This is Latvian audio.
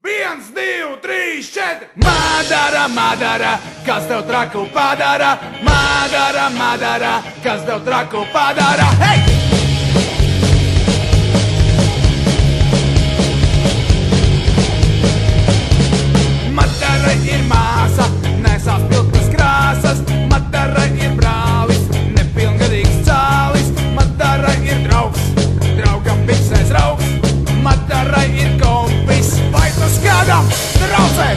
1, 2, 3, 4. Madara, Madara, kas tev traku padara? Madara, Madara, kas tev traku padara? Hei! Madarai ir māsa, nesās pilkas krāsas. Madarai ir brālis, nepilngadīgs cālis. Madarai ir draugs, draugam biksēs raugs. Madarai ir kompis, vai tu skādam traucē?